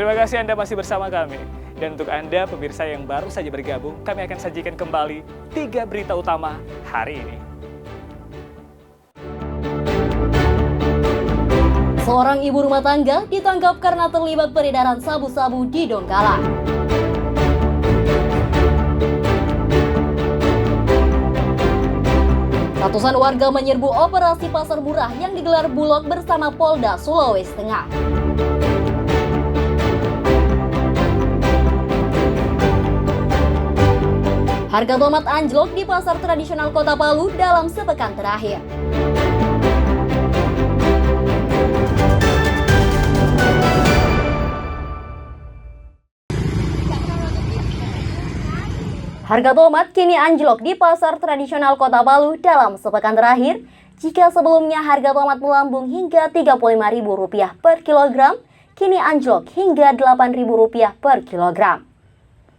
Terima kasih Anda masih bersama kami. Dan untuk Anda pemirsa yang baru saja bergabung, kami akan sajikan kembali 3 berita utama hari ini. Seorang ibu rumah tangga ditangkap karena terlibat peredaran sabu-sabu di Donggala. Ratusan warga menyerbu operasi pasar murah yang digelar Bulog bersama Polda Sulawesi Tengah. Harga tomat anjlok di pasar tradisional Kota Palu dalam sepekan terakhir. Harga tomat kini anjlok di pasar tradisional Kota Palu dalam sepekan terakhir. Jika sebelumnya harga tomat melambung hingga Rp35.000 per kilogram, kini anjlok hingga Rp8.000 per kilogram.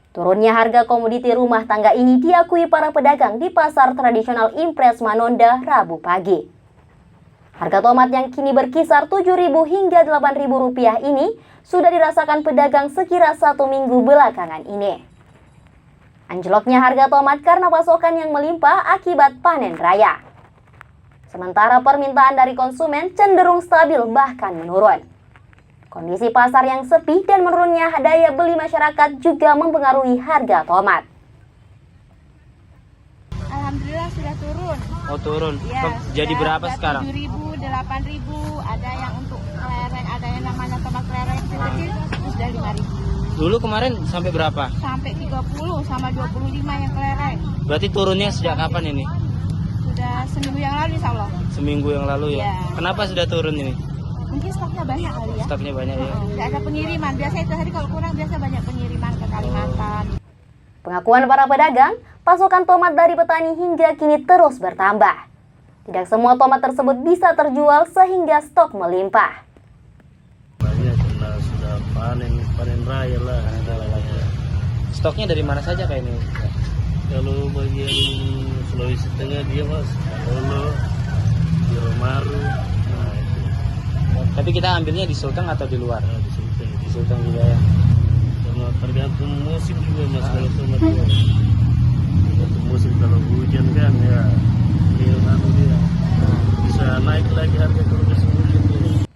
Turunnya harga komoditi rumah tangga ini diakui para pedagang di pasar tradisional Impres Manonda Rabu pagi. Harga tomat yang kini berkisar Rp7.000 hingga Rp8.000 ini sudah dirasakan pedagang sekira 1 minggu belakangan ini. Anjloknya harga tomat karena pasokan yang melimpah akibat panen raya. Sementara permintaan dari konsumen cenderung stabil bahkan menurun. Kondisi pasar yang sepi dan menurunnya daya beli masyarakat juga mempengaruhi harga tomat. Alhamdulillah sudah turun. Oh turun. Ya, jadi berapa sekarang? 7.000, 8.000, ada yang untuk kelereng, ada yang namanya tomat kelereng kecil, terus dari 5.000. Dulu kemarin sampai berapa? Sampai 30 sama 25 yang kelereng. Berarti turunnya sejak kapan ini? Sudah seminggu yang lalu insya Allah. Seminggu yang lalu ya? Ya. Kenapa sudah turun ini? Mungkin stoknya banyak kali ya. Stoknya banyak ya? Tidak ada pengiriman, biasa itu hari kalau kurang biasa banyak pengiriman ke Kalimantan. Pengakuan para pedagang, pasokan tomat dari petani hingga kini terus bertambah. Tidak semua tomat tersebut bisa terjual sehingga stok melimpah. Karena sudah panen raya lah. Stoknya dari mana saja kayak ini? Kalau bagian Sulawesi Tengah dia mas, Solo, Biromaru, nah itu. Tapi kita ambilnya di Sulteng atau di luar? Nah, di Sulteng. Di Sulteng juga ya? Sama tergantung musim juga mas kalau tomat ya. Tergantung musim kalau hujan kan ya, dia bisa naik lagi harga kalau musim hujan ya.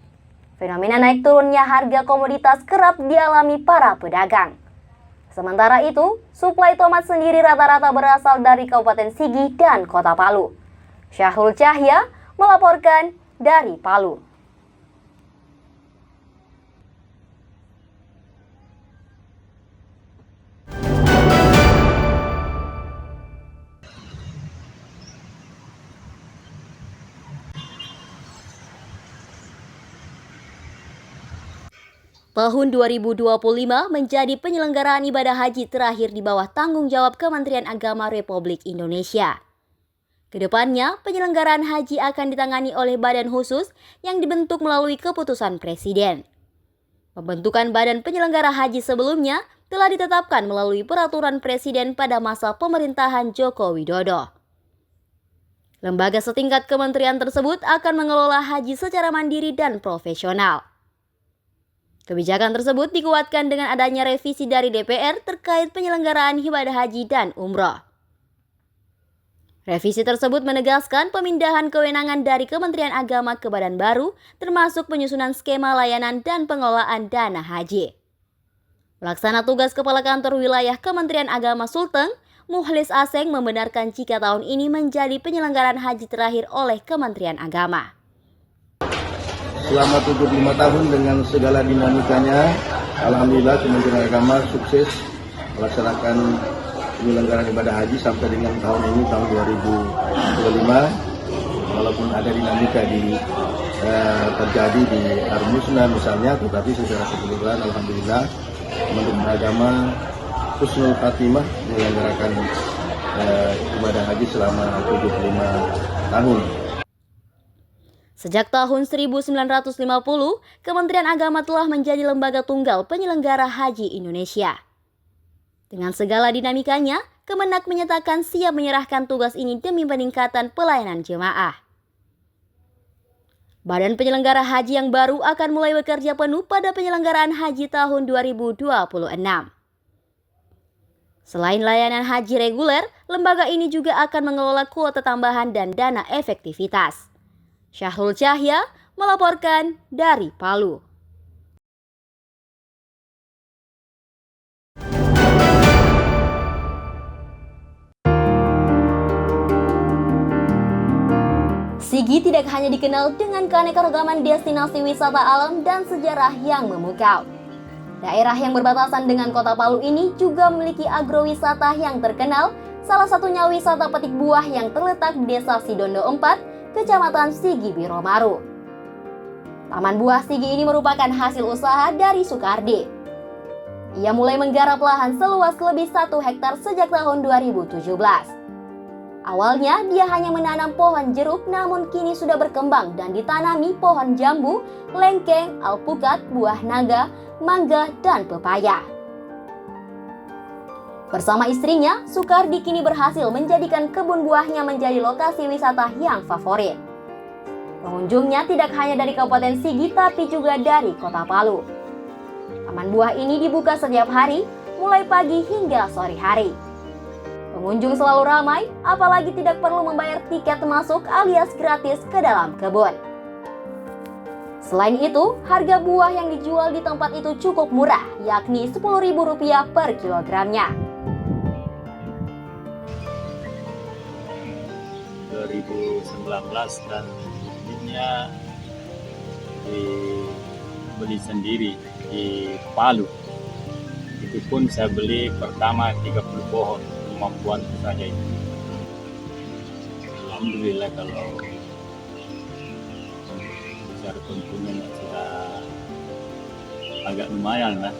Fenomena naik turunnya harga komoditas kerap dialami para pedagang. Sementara itu, suplai tomat sendiri rata-rata berasal dari Kabupaten Sigi dan Kota Palu. Syahrul Cahya melaporkan dari Palu. Tahun 2025 menjadi penyelenggaraan ibadah haji terakhir di bawah tanggung jawab Kementerian Agama Republik Indonesia. Kedepannya, penyelenggaraan haji akan ditangani oleh badan khusus yang dibentuk melalui keputusan Presiden. Pembentukan badan penyelenggara haji sebelumnya telah ditetapkan melalui peraturan Presiden pada masa pemerintahan Joko Widodo. Lembaga setingkat kementerian tersebut akan mengelola haji secara mandiri dan profesional. Kebijakan tersebut dikuatkan dengan adanya revisi dari DPR terkait penyelenggaraan ibadah haji dan umroh. Revisi tersebut menegaskan pemindahan kewenangan dari Kementerian Agama ke badan baru, termasuk penyusunan skema layanan dan pengelolaan dana haji. Pelaksana tugas Kepala Kantor Wilayah Kementerian Agama Sulteng, Mukhlis Aseng membenarkan jika tahun ini menjadi penyelenggaraan haji terakhir oleh Kementerian Agama. Selama 75 tahun dengan segala dinamikanya, alhamdulillah Kementerian Agama sukses melaksanakan penyelenggaraan ibadah haji sampai dengan tahun ini, tahun 2025. Walaupun ada dinamika terjadi di Armusna misalnya, tetapi secara keseluruhan alhamdulillah Kementerian Agama husnul khatimah menyelenggarakan ibadah haji selama 75 tahun. Sejak tahun 1950, Kementerian Agama telah menjadi lembaga tunggal penyelenggara haji Indonesia. Dengan segala dinamikanya, Kemenak menyatakan siap menyerahkan tugas ini demi peningkatan pelayanan jemaah. Badan penyelenggara haji yang baru akan mulai bekerja penuh pada penyelenggaraan haji tahun 2026. Selain layanan haji reguler, lembaga ini juga akan mengelola kuota tambahan dan dana efektivitas. Syahrul Cahya melaporkan dari Palu. Sigi tidak hanya dikenal dengan keanekaragaman destinasi wisata alam dan sejarah yang memukau. Daerah yang berbatasan dengan kota Palu ini juga memiliki agrowisata yang terkenal, salah satunya wisata petik buah yang terletak di Desa Sidondo 4, Kecamatan Sigi Biromaru. Taman buah Sigi ini merupakan hasil usaha dari Sukardi. Ia mulai menggarap lahan seluas lebih 1 hektar sejak tahun 2017. Awalnya dia hanya menanam pohon jeruk, namun kini sudah berkembang dan ditanami pohon jambu, lengkeng, alpukat, buah naga, mangga, dan pepaya. Bersama istrinya, Sukardi kini berhasil menjadikan kebun buahnya menjadi lokasi wisata yang favorit. Pengunjungnya tidak hanya dari Kabupaten Sigi tapi juga dari Kota Palu. Taman buah ini dibuka setiap hari, mulai pagi hingga sore hari. Pengunjung selalu ramai, apalagi tidak perlu membayar tiket masuk alias gratis ke dalam kebun. Selain itu, harga buah yang dijual di tempat itu cukup murah, yakni Rp10.000 per kilogramnya. 2019 dan bibitnya dibeli sendiri di Palu. Itu pun saya beli pertama 30 pohon. Kemampuan saja itu. Alhamdulillah kalau besar konsumen sudah agak lumayan lah.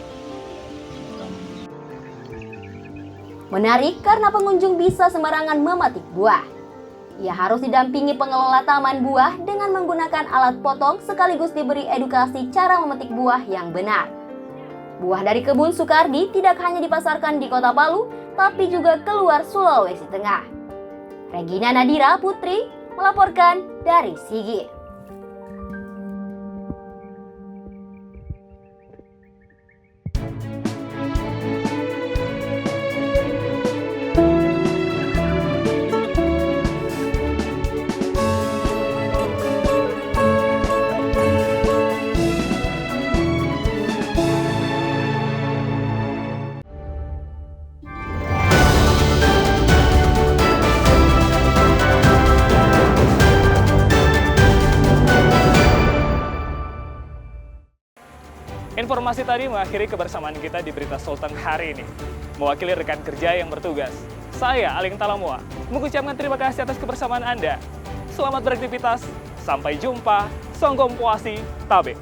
Menarik karena pengunjung bisa sembarangan memetik buah. Ia harus didampingi pengelola taman buah dengan menggunakan alat potong sekaligus diberi edukasi cara memetik buah yang benar. Buah dari kebun Sukardi tidak hanya dipasarkan di Kota Palu, tapi juga keluar Sulawesi Tengah. Regina Nadira Putri melaporkan dari Sigi. Informasi tadi mengakhiri kebersamaan kita di Berita Sultan hari ini. Mewakili rekan kerja yang bertugas, saya Aling Talamua mengucapkan terima kasih atas kebersamaan Anda. Selamat beraktivitas, sampai jumpa, Songgom Puasi, Tabe.